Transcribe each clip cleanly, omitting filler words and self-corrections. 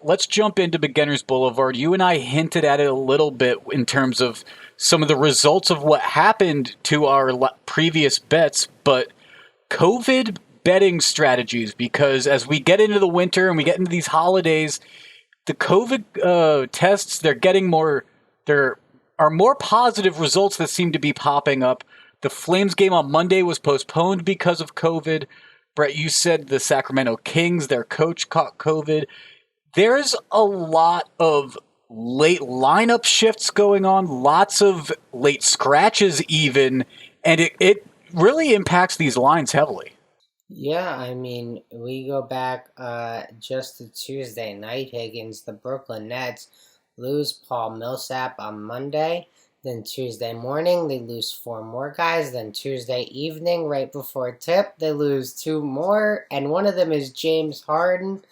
Let's jump into Beginner's Boulevard. You and I hinted at it a little bit in terms of some of the results of what happened to our previous bets, but COVID betting strategies, because as we get into the winter and we get into these holidays, the COVID tests, there are more positive results that seem to be popping up. The Flames game on Monday was postponed because of COVID. Brett, you said the Sacramento Kings, their coach caught COVID. There's a lot of late lineup shifts going on, lots of late scratches even, and it really impacts these lines heavily. Yeah, I mean, we go back just to Tuesday night, Higgins. The Brooklyn Nets lose Paul Millsap on Monday. Then Tuesday morning, they lose four more guys. Then Tuesday evening, right before tip, they lose two more, and one of them is James Harden.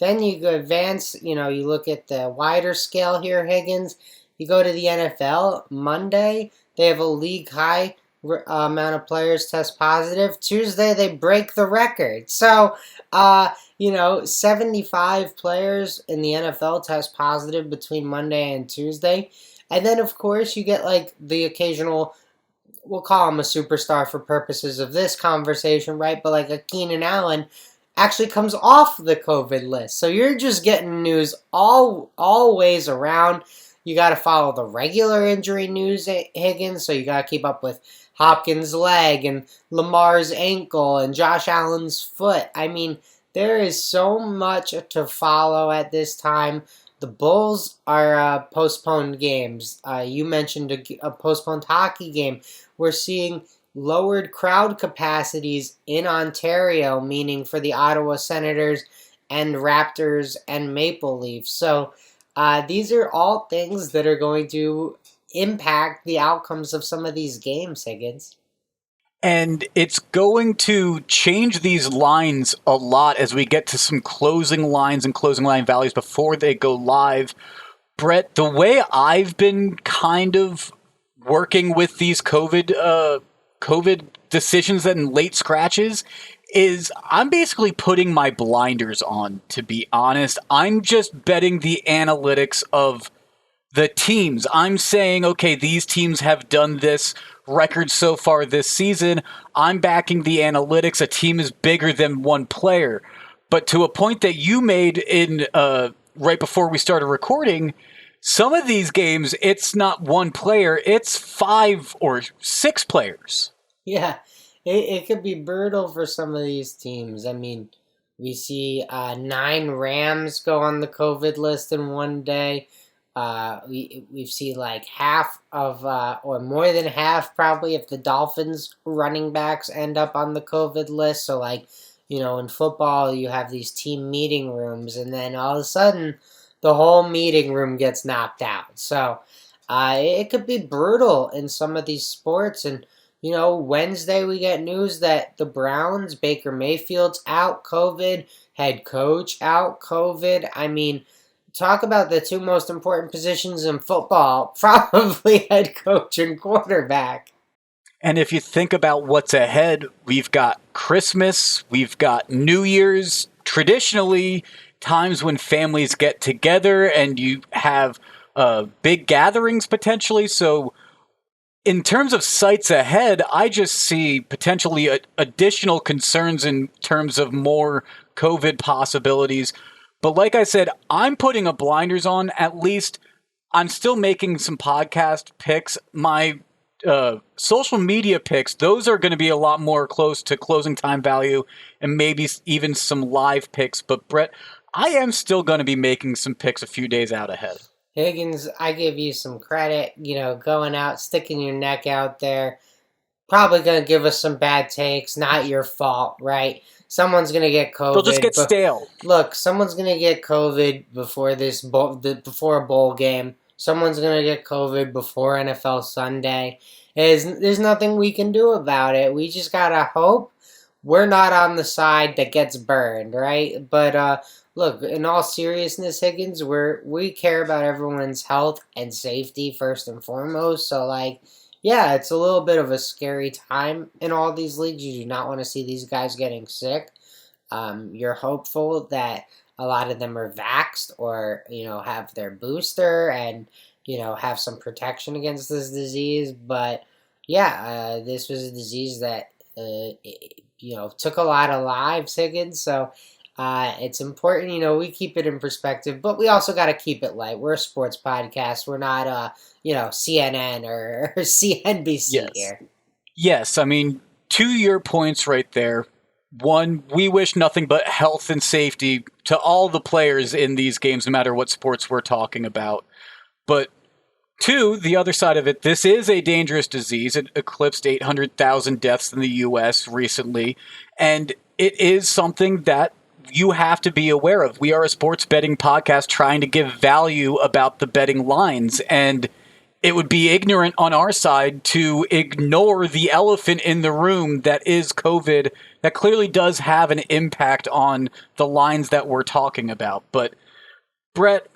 Then you go advance, you look at the wider scale here, Higgins. You go to the NFL. Monday, they have a league high amount of players test positive. Tuesday, they break the record. So, 75 players in the NFL test positive between Monday and Tuesday. And then, of course, you get like the occasional, we'll call him a superstar for purposes of this conversation, right? But like a Keenan Allen actually comes off the COVID list. So you're just getting news all ways around. You got to follow the regular injury news, Higgins, so you got to keep up with Hopkins' leg and Lamar's ankle and Josh Allen's foot. I mean, there is so much to follow at this time. The Bulls are postponed games. You mentioned a postponed hockey game. We're seeing lowered crowd capacities in Ontario, meaning for the Ottawa Senators and Raptors and Maple Leafs. So these are all things that are going to impact the outcomes of some of these games, Higgins. And it's going to change these lines a lot as we get to some closing lines and closing line values before they go live. Brett, the way I've been kind of working with these COVID decisions and late scratches is I'm basically putting my blinders on, to be honest. I'm just betting the analytics of the teams. I'm saying, okay, these teams have done this record so far this season. I'm backing the analytics. A team is bigger than one player. But to a point that you made in right before we started recording, some of these games, it's not one player, it's 5 or 6 players. Yeah, it could be brutal for some of these teams. I mean, we see 9 Rams go on the COVID list in one day. We've seen like half of, or more than half probably, if the Dolphins running backs end up on the COVID list. So like, in football, you have these team meeting rooms, and then all of a sudden, the whole meeting room gets knocked out. So it could be brutal in some of these sports. And, Wednesday we get news that the Browns, Baker Mayfield's out COVID, head coach out COVID. I mean, talk about the two most important positions in football, probably head coach and quarterback. And if you think about what's ahead, we've got Christmas, we've got New Year's, traditionally times when families get together and you have big gatherings potentially. So in terms of sights ahead, I just see potentially additional concerns in terms of more COVID possibilities. But like I said, I'm putting a blinders on. At least I'm still making some podcast picks. My social media picks, those are going to be a lot more close to closing time value and maybe even some live picks. But Brett, I am still going to be making some picks a few days out ahead. Higgins, I give you some credit, going out, sticking your neck out there. Probably going to give us some bad takes. Not your fault, right? Someone's going to get COVID. They'll just get stale. Look, someone's going to get COVID before before a bowl game. Someone's going to get COVID before NFL Sunday. There's nothing we can do about it. We just got to hope we're not on the side that gets burned, right? But look, in all seriousness, Higgins, we care about everyone's health and safety first and foremost. So, like, yeah, it's a little bit of a scary time in all these leagues. You do not want to see these guys getting sick. You're hopeful that a lot of them are vaxxed or, have their booster and, have some protection against this disease. But yeah, this was a disease that, took a lot of lives, Higgins. So it's important, we keep it in perspective, but we also got to keep it light. We're a sports podcast. We're not, CNN or CNBC here. Yes, I mean, to your points right there. One, we wish nothing but health and safety to all the players in these games, no matter what sports we're talking about. But two, the other side of it, this is a dangerous disease. It eclipsed 800,000 deaths in the U.S. recently, and it is something that you have to be aware of. We are a sports betting podcast trying to give value about the betting lines, and it would be ignorant on our side to ignore the elephant in the room that is COVID, that clearly does have an impact on the lines that we're talking about. But Brett,